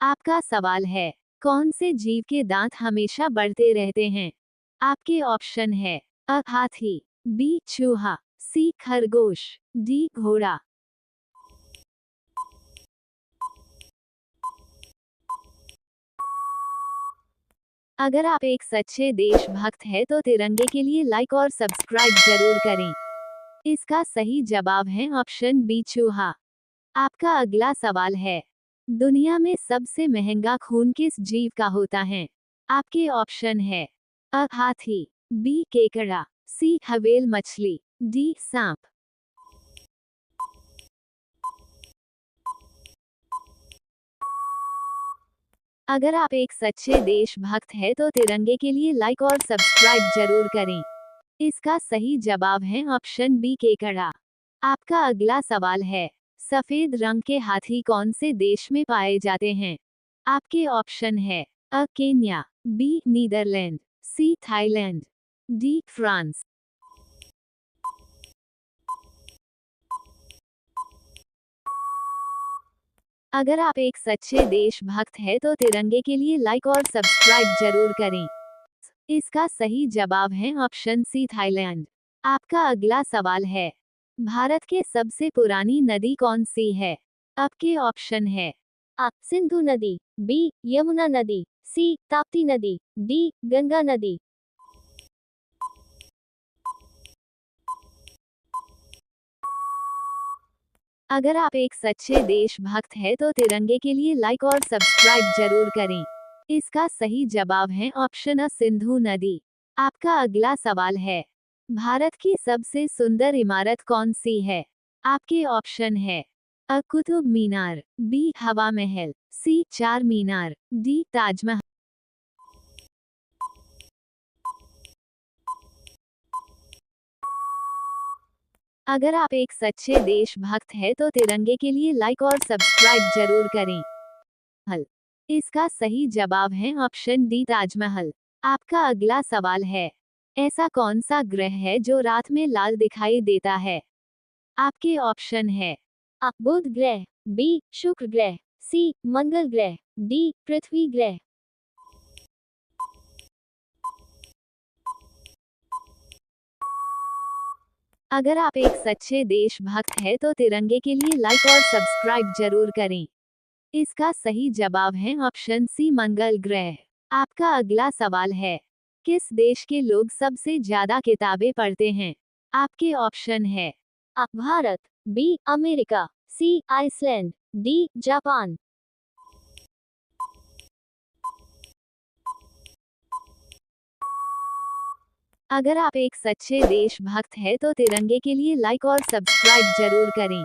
आपका सवाल है, कौन से जीव के दांत हमेशा बढ़ते रहते हैं? आपके ऑप्शन है अ हाथी, बी चूहा, सी खरगोश, डी घोड़ा। अगर आप एक सच्चे देशभक्त हैं तो तिरंगे के लिए लाइक और सब्सक्राइब जरूर करें। इसका सही जवाब है ऑप्शन बी चूहा। आपका अगला सवाल है, दुनिया में सबसे महंगा खून किस जीव का होता है? आपके ऑप्शन है अ हाथी, बी केकड़ा, सी हवेल मछली, डी सांप। अगर आप एक सच्चे देशभक्त हैं तो तिरंगे के लिए लाइक और सब्सक्राइब जरूर करें। इसका सही जवाब है ऑप्शन बी केकड़ा। आपका अगला सवाल है, सफेद रंग के हाथी कौन से देश में पाए जाते हैं? आपके ऑप्शन है A Kenya, B Netherlands, C Thailand, D France. अगर आप एक सच्चे देशभक्त हैं तो तिरंगे के लिए लाइक और सब्सक्राइब जरूर करें। इसका सही जवाब है ऑप्शन सी थाईलैंड। आपका अगला सवाल है, भारत के सबसे पुरानी नदी कौन सी है? आपके ऑप्शन है अ सिंधु नदी, बी यमुना नदी, सी ताप्ती नदी, डी गंगा नदी। अगर आप एक सच्चे देशभक्त हैं तो तिरंगे के लिए लाइक और सब्सक्राइब जरूर करें। इसका सही जवाब है ऑप्शन अ सिंधु नदी। आपका अगला सवाल है, भारत की सबसे सुंदर इमारत कौन सी है? आपके ऑप्शन है अ कुतुब मीनार, बी हवा महल, सी चार मीनार, डी ताजमहल। अगर आप एक सच्चे देशभक्त हैं तो तिरंगे के लिए लाइक और सब्सक्राइब जरूर करें। हल इसका सही जवाब है ऑप्शन डी ताजमहल। आपका अगला सवाल है, ऐसा कौन सा ग्रह है जो रात में लाल दिखाई देता है? आपके ऑप्शन है अ बुध ग्रह, बी शुक्र ग्रह, सी मंगल ग्रह, डी पृथ्वी ग्रह। अगर आप एक सच्चे देशभक्त हैं तो तिरंगे के लिए लाइक और सब्सक्राइब जरूर करें। इसका सही जवाब है ऑप्शन सी मंगल ग्रह। आपका अगला सवाल है, किस देश के लोग सबसे ज्यादा किताबें पढ़ते हैं? आपके ऑप्शन है अ भारत, बी अमेरिका, सी आइसलैंड, डी जापान। अगर आप एक सच्चे देशभक्त हैं तो तिरंगे के लिए लाइक और सब्सक्राइब जरूर करें।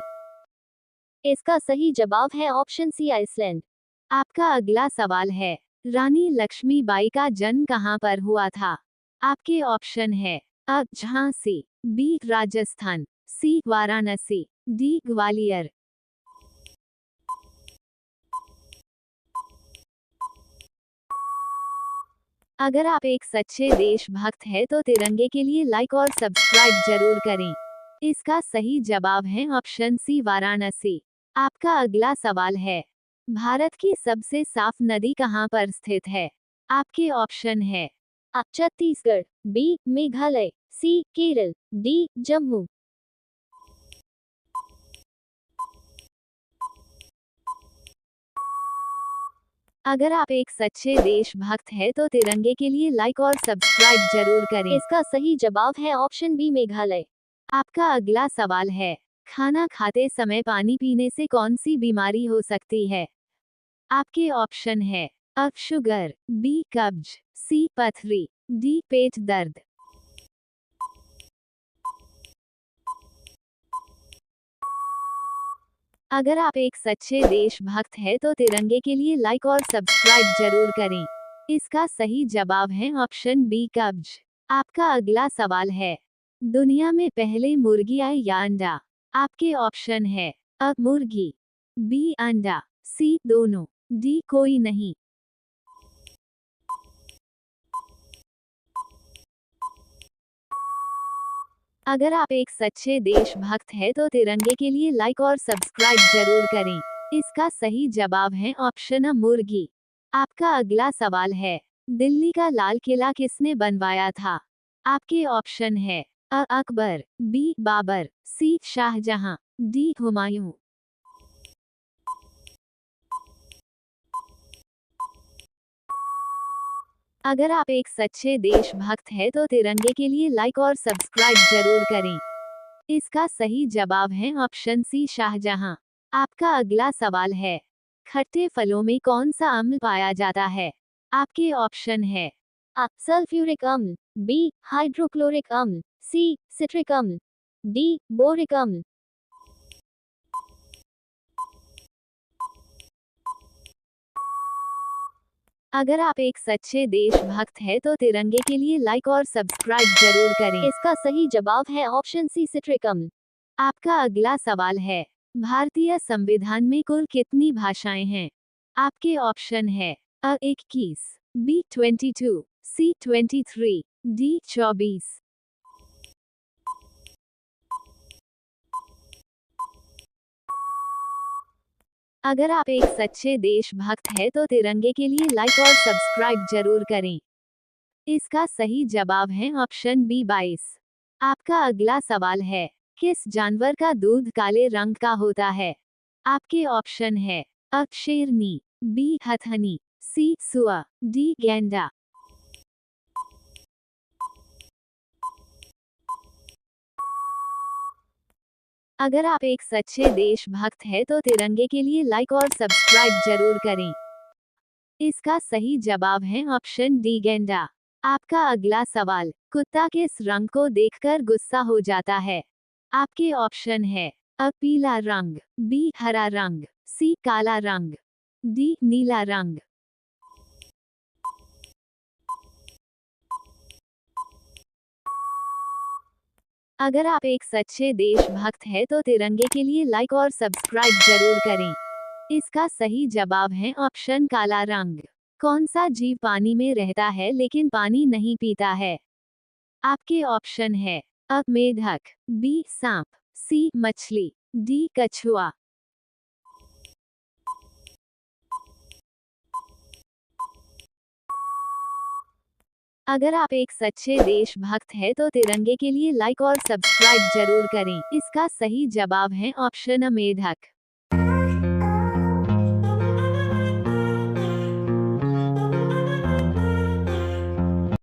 इसका सही जवाब है ऑप्शन सी आइसलैंड। आपका अगला सवाल है, रानी लक्ष्मीबाई का जन्म कहाँ पर हुआ था? आपके ऑप्शन है अ झांसी, बी राजस्थान, सी वाराणसी, डी ग्वालियर। अगर आप एक सच्चे देशभक्त हैं तो तिरंगे के लिए लाइक और सब्सक्राइब जरूर करें। इसका सही जवाब है ऑप्शन सी वाराणसी। आपका अगला सवाल है, भारत की सबसे साफ नदी कहाँ पर स्थित है? आपके ऑप्शन है अ छत्तीसगढ़, बी मेघालय, सी केरल, डी जम्मू। अगर आप एक सच्चे देशभक्त हैं तो तिरंगे के लिए लाइक और सब्सक्राइब जरूर करें। इसका सही जवाब है ऑप्शन बी मेघालय। आपका अगला सवाल है, खाना खाते समय पानी पीने से कौन सी बीमारी हो सकती है? आपके ऑप्शन है अ शुगर, बी कब्ज, सी पथरी, डी पेट दर्द। अगर आप एक सच्चे देशभक्त हैं तो तिरंगे के लिए लाइक और सब्सक्राइब जरूर करें। इसका सही जवाब है ऑप्शन बी कब्ज। आपका अगला सवाल है, दुनिया में पहले मुर्गी आई या अंडा? आपके ऑप्शन है अ मुर्गी, बी अंडा, सी दोनों, डी कोई नहीं। अगर आप एक सच्चे देशभक्त हैं तो तिरंगे के लिए लाइक और सब्सक्राइब जरूर करें। इसका सही जवाब है ऑप्शन अ मुर्गी। आपका अगला सवाल है, दिल्ली का लाल किला किसने बनवाया था? आपके ऑप्शन है अ अकबर, बी बाबर, सी शाहजहां, डी हुमायूं। अगर आप एक सच्चे देशभक्त हैं तो तिरंगे के लिए लाइक और सब्सक्राइब जरूर करें। इसका सही जवाब है ऑप्शन सी शाहजहां। आपका अगला सवाल है, खट्टे फलों में कौन सा अम्ल पाया जाता है? आपके ऑप्शन है अ सल्फ्यूरिक अम्ल, बी हाइड्रोक्लोरिक अम्ल, सी सिट्रिक अम्ल, डी बोरिक अम्ल। अगर आप एक सच्चे देशभक्त हैं तो तिरंगे के लिए लाइक और सब्सक्राइब जरूर करें। इसका सही जवाब है ऑप्शन सी सिट्रिक अम्ल। आपका अगला सवाल है, भारतीय संविधान में कुल कितनी भाषाएं हैं? आपके ऑप्शन है अ 21, बी 22, सी 23, डी 24। अगर आप एक सच्चे देशभक्त हैं तो तिरंगे के लिए लाइक और सब्सक्राइब जरूर करें। इसका सही जवाब है ऑप्शन बी 22। आपका अगला सवाल है, किस जानवर का दूध काले रंग का होता है? आपके ऑप्शन है अ शेरनी, बी हथनी, सी सुआ, डी गैंडा। अगर आप एक सच्चे देशभक्त हैं तो तिरंगे के लिए लाइक और सब्सक्राइब जरूर करें। इसका सही जवाब है ऑप्शन डी गैंडा। आपका अगला सवाल, कुत्ता किस रंग को देखकर गुस्सा हो जाता है? आपके ऑप्शन है अ पीला रंग, बी हरा रंग, सी काला रंग, डी नीला रंग। अगर आप एक सच्चे देशभक्त हैं तो तिरंगे के लिए लाइक और सब्सक्राइब जरूर करें। इसका सही जवाब है ऑप्शन काला रंग। कौन सा जीव पानी में रहता है लेकिन पानी नहीं पीता है? आपके ऑप्शन है अ मेढक, बी सांप, सी मछली, डी कछुआ। अगर आप एक सच्चे देशभक्त हैं तो तिरंगे के लिए लाइक और सब्सक्राइब जरूर करें। इसका सही जवाब है ऑप्शन अ मेढक।